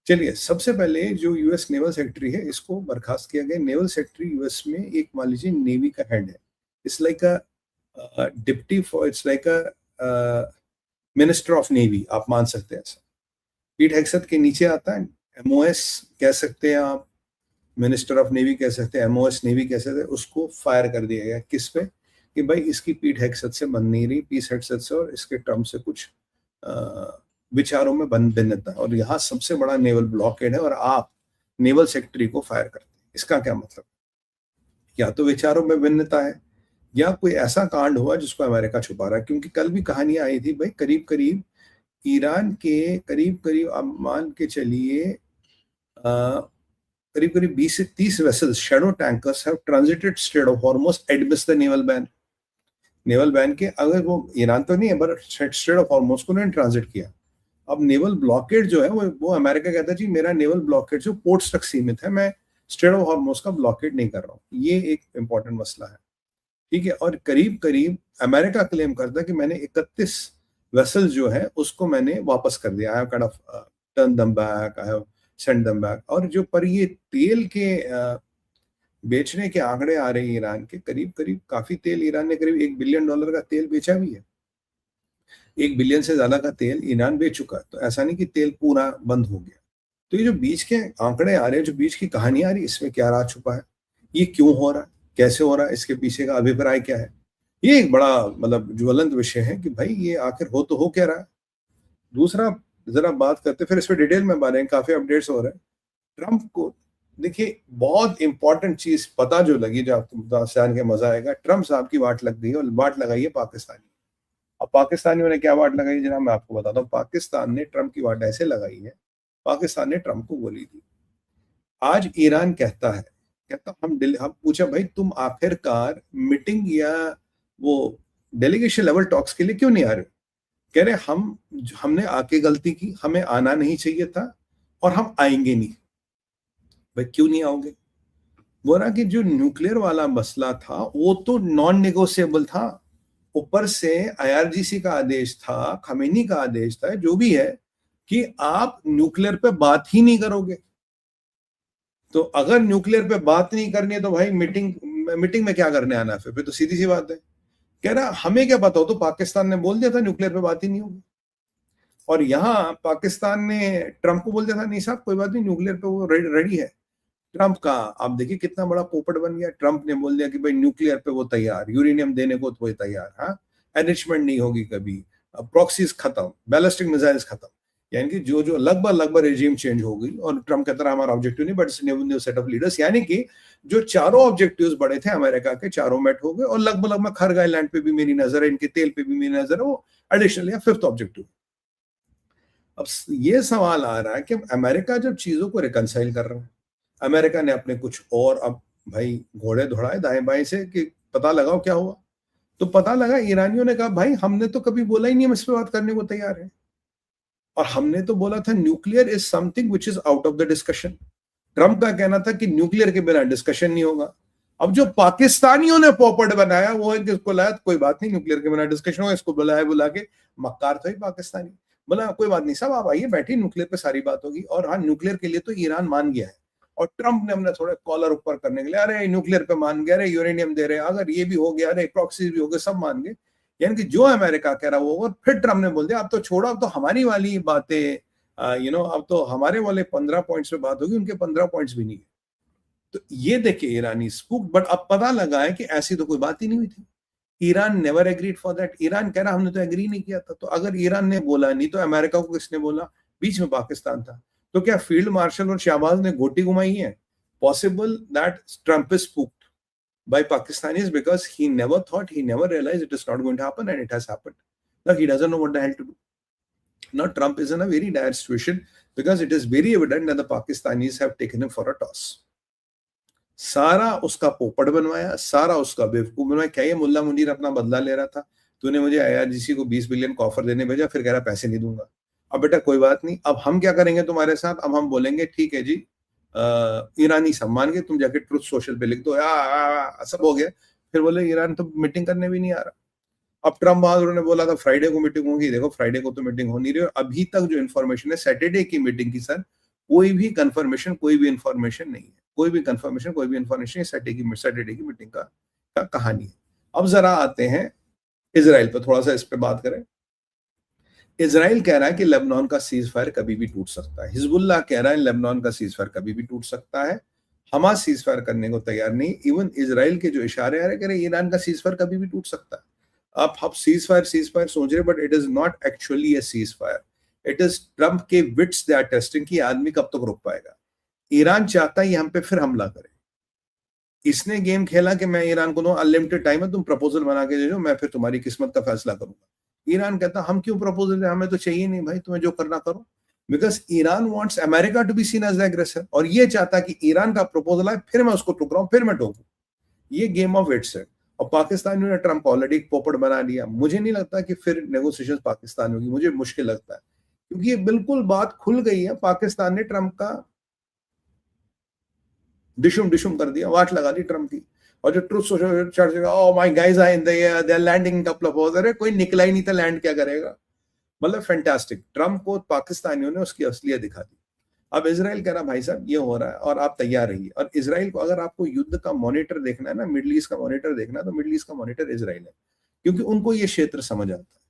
चलिए, सबसे पहले जो यूएस नेवल सेक्रेटरी है, इसको बर्खास्त किया गया। नेवल सेक्रेटरी यूएस में एक मान लीजिए नेवी का हेड है। It's like a deputy for its like a minister of navy, आप मान सकते हैं ऐसा। पीट हेगसेथ के नीचे आता है, एमओएस कह सकते हैं आप, मिनिस्टर ऑफ नेवी कह सकते हैं, एमओएस नेवी कह सकते हैं। उसको फायर कर दिया गया। किस पे? कि भाई इसकी पीट हेगसेथ से बन नहीं रही, पीट हेगसेथ से और इसके टर्म से कुछ विचारों में भिन्नता। और यहाँ सबसे बड़ा नेवल ब्लॉकेड है और आप नेवल सेक्रेटरी को फायर करते हैं। इसका क्या मतलब? या तो विचारों में भिन्नता है, या कोई ऐसा कांड हुआ जिसको अमेरिका छुपा रहा है। क्योंकि कल भी कहानियां आई थी भाई, करीब करीब ईरान के करीब करीब आप मान के चलिए करीब करीब 20 से 30 vessels, shadow tankers have transited strait of Hormuz एडमिस the naval ban. Naval ban के अगर वो ईरान तो नहीं है, पर स्ट्रेट ऑफ हॉर्मुज को उन्होंने ट्रांजिट किया। अब नेवल ब्लॉकेड जो है वो अमेरिका कहता है जी मेरा नेवल ब्लॉकेड जो पोर्ट्स तक सीमित है, मैं स्ट्रेट ऑफ हॉर्मुज का ब्लॉकेड नहीं कर रहा हूँ। ये एक इंपॉर्टेंट मसला है, ठीक है। और करीब करीब अमेरिका क्लेम करता है कि मैंने 31 वेसल्स जो है उसको मैंने वापस कर दिया, I have kind of turn them back, I have send them back. और जो पर ये तेल के बेचने के आंकड़े आ रहे हैं ईरान के, करीब करीब काफी तेल, ईरान ने करीब $1 बिलियन का तेल बेचा भी है। 1 बिलियन से ज्यादा का तेल ईरान बेच चुका है। तो ऐसा नहीं कि तेल पूरा बंद हो गया। तो ये जो बीच के आंकड़े आ रहे हैं, जो बीच की कहानी आ रही है, इसमें क्या राज छुपा है, ये क्यों हो रहा है, कैसे हो रहा है, इसके पीछे का अभिप्राय क्या है? ये एक बड़ा मतलब ज्वलंत विषय है कि भाई ये आखिर हो क्या रहा है। दूसरा जरा बात करते, फिर इस पर डिटेल में बात करेंगे, काफी अपडेट्स हो रहे हैं। ट्रंप को देखिए, बहुत इंपॉर्टेंट चीज पता जो लगी, जो आपको जान के मजा आएगा। ट्रंप साहब की वाट लग गई है, और वाट लगाई है पाकिस्तानी। अब पाकिस्तानियों ने क्या वाट लगाई जनाब, मैं आपको बताता हूँ। पाकिस्तान ने ट्रंप की वाट ऐसे लगाई है, पाकिस्तान ने ट्रंप को गोली दी। आज ईरान कहता हम पूछा भाई तुम आखिरकार मीटिंग या वो डेलीगेशन लेवल टॉक्स के लिए क्यों नहीं आ रहे? कह रहे हमने आके गलती की, हमें आना नहीं चाहिए था और हम आएंगे नहीं। भाई क्यों नहीं आओगे? बोला कि जो न्यूक्लियर वाला मसला था वो तो नॉन नेगोशिएबल था। ऊपर से आईआरजीसी का आदेश था, खमेनी का आदेश था, जो भी है, कि आप न्यूक्लियर पे बात ही नहीं करोगे। तो अगर न्यूक्लियर पे बात नहीं करनी है तो भाई मीटिंग में क्या करने आना? फिर तो सीधी सी बात है। कह रहा हमें क्या पता हो, तो पाकिस्तान ने बोल दिया था न्यूक्लियर पे बात ही नहीं होगी। और यहाँ पाकिस्तान ने ट्रंप को बोल दिया था नहीं साहब कोई बात नहीं, न्यूक्लियर पे वो रेडी है। ट्रंप का आप देखिए कितना बड़ा पोपट बन गया। ट्रंप ने बोल दिया कि भाई न्यूक्लियर पे वो तैयार, यूरेनियम देने को तो वो तैयार, हाँ, एनरिचमेंट नहीं होगी कभी, प्रॉक्सीज खत्म, बैलिस्टिक मिसाइल्स खत्म। यानी कि जो लगभग रेजिम चेंज हो गई। और ट्रंप कहता रहा हमारा ऑब्जेक्टिव नहीं, but new set of leaders. यानी कि जो चारों ऑब्जेक्टिव्स बड़े थे अमेरिका के, चारों मेट हो गए। और लगभग खरग आइलैंड पे भी मेरी नजर है, इनके तेल पे भी मेरी नजर है, वो एडिशनल या 5th ऑब्जेक्टिव। अब ये सवाल आ रहा है कि अमेरिका जब चीजों को रिकंसाइल कर रहा है, अमेरिका ने अपने कुछ और अब भाई घोड़े दौड़ाए दाएं बाएं से कि पता लगाओ क्या हुआ। तो पता लगा ईरानियों ने कहा भाई हमने तो कभी बोला ही नहीं हम इस पर बात करने को तैयार है, और हमने तो बोला था nuclear is something which is out of the discussion. Trump का कहना था कि न्यूक्लियर के बिना डिस्कशन नहीं होगा। अब जो पाकिस्तानियों ने पोपट बनाया वो है कि इसको लाया कोई बात नहीं, न्यूक्लियर के बिना डिस्कशन होगा। इसको बुला के मक्कार था ही पाकिस्तानी। बोला कोई बात नहीं साहब, आप आइए बैठिए, न्यूक्लियर पे सारी बात होगी। और हाँ, न्यूक्लियर के लिए तो ईरान मान गया है। और ट्रंप ने हमने थोड़ा कॉलर ऊपर करने के लिए, अरे न्यूक्लियर पे मान गया, अरे यूरेनियम दे रहे, अगर ये भी हो गया, अरे प्रॉक्सी भी हो गए, सब मान गए। यानी कि जो अमेरिका कह रहा वो। और फिर ट्रंप ने बोल दिया अब तो छोड़ो, अब तो हमारी वाली बातें अब तो हमारे वाले 15 पॉइंट्स पे बात होगी, उनके 15 पॉइंट्स भी नहीं है। तो ये देखिए ईरानी स्पूक। बट अब पता लगा है कि ऐसी तो कोई बात ही नहीं हुई थी। Iran never agreed for that. Iran कह रहा हमने तो एग्री नहीं किया था। तो अगर ईरान ने बोला नहीं तो अमेरिका को किसने बोला? बीच में पाकिस्तान था। तो क्या फील्ड मार्शल और शहबाज ने गोटी घुमाई है? Possible that Trump is spooked by Pakistanis because he never thought, he never realized it is not going to happen, and it has happened. Now he doesn't know what the hell to do. Now Trump is in a very dire situation because it is very evident that the Pakistanis have taken him for a toss. सारा उसका पोपट बनवाया, सारा उसका बेवकूफ बनवाया। क्या ये मुल्ला मुनीर अपना बदला ले रहा था? तूने मुझे आईआरजीसी को 20 बिलियन का ऑफर देने भेजा, फिर कह रहा पैसे नहीं दूंगा। अब बेटा कोई बात नहीं, अब हम क्या करेंगे तुम्हारे साथ? अब हम बोलेंगे ठीक है जी, ईरानी सम्मान के तुम जाके ट्रुथ सोशल पे लिख दो, सब हो गया। फिर बोले ईरान तो मीटिंग करने भी नहीं आ रहा। अब ट्रम्प बहादुर ने बोला था फ्राइडे को मीटिंग होगी, देखो फ्राइडे को तो मीटिंग हो नहीं रही। अभी तक जो इन्फॉर्मेशन है सैटरडे की मीटिंग की सर कोई भी कंफर्मेशन, कोई भी इंफॉर्मेशन नहीं है, कोई भी कंफर्मेशन, कोई भी इंफॉर्मेशन सैटरडे की मीटिंग का कहानी है। अब जरा आते हैं इजराइल पर, थोड़ा सा इस पे बात करें। इजराइल कह रहा है कि लेबनान का सीज फायर कभी भी टूट सकता है, हिजबुल्लाह कह रहा है लेबनान का सीज फायर कभी भी टूट सकता है, हमास सीज फायर करने को तैयार नहीं। इवन इजराइल के जो इशारे आ रहे कह रहे ईरान का सीज फायर कभी भी टूट सकता है। आप सीज फायर सोच रहे, but it is not actually A cease fire, it is Trump के विट्स दे आर टेस्टिंग कि आदमी कब तक रुक पाएगा। ईरान चाहता है हम पे फिर हमला करे। इसने गेम खेला कि मैं ईरान को दूं अनलिमिटेड टाइम है, तुम प्रपोजल बना के दे दो, मैं फिर तुम्हारी किस्मत का फैसला करूंगा। ईरान कहता हम क्यों प्रपोजल दें, हमें तो चाहिए नहीं भाई, तुम्हें जो करना करो। Because Iran wants America to be seen as the aggressor, और ये चाहता कि ईरान का प्रपोजल आए फिर मैं उसको टुकराऊं, फिर मैं टोकूं। ये गेम ऑफ विट्स है। और पाकिस्तान ने ट्रम्प ऑलरेडी पोपट बना लिया। मुझे नहीं लगता कि फिर नेगोशिएशन पाकिस्तान होगी, मुझे मुश्किल लगता है, क्योंकि ये बिल्कुल बात खुल गई है। पाकिस्तान ने ट्रम्प का डिशुम डिशुम कर दिया, वाट लगा दी ट्रम्प की। और जो ट्रुथ सोशल चर्च, oh my guys are in the air, they are landing in couple of hours, अरे कोई निकला ही नहीं था, लैंड क्या करेगा। मतलब फैंटास्टिक, ट्रम्प को पाकिस्तानियों ने उसकी असलियत दिखा दी। अब इजराइल कह रहा भाई साहब ये हो रहा है और आप तैयार रहिए। और इजराइल को अगर आपको युद्ध का मॉनिटर देखना है ना, मिडिल ईस्ट का मॉनिटर देखना है, तो मिडिल ईस्ट का मॉनिटर इजराइल है, क्योंकि उनको ये क्षेत्र समझ आता है।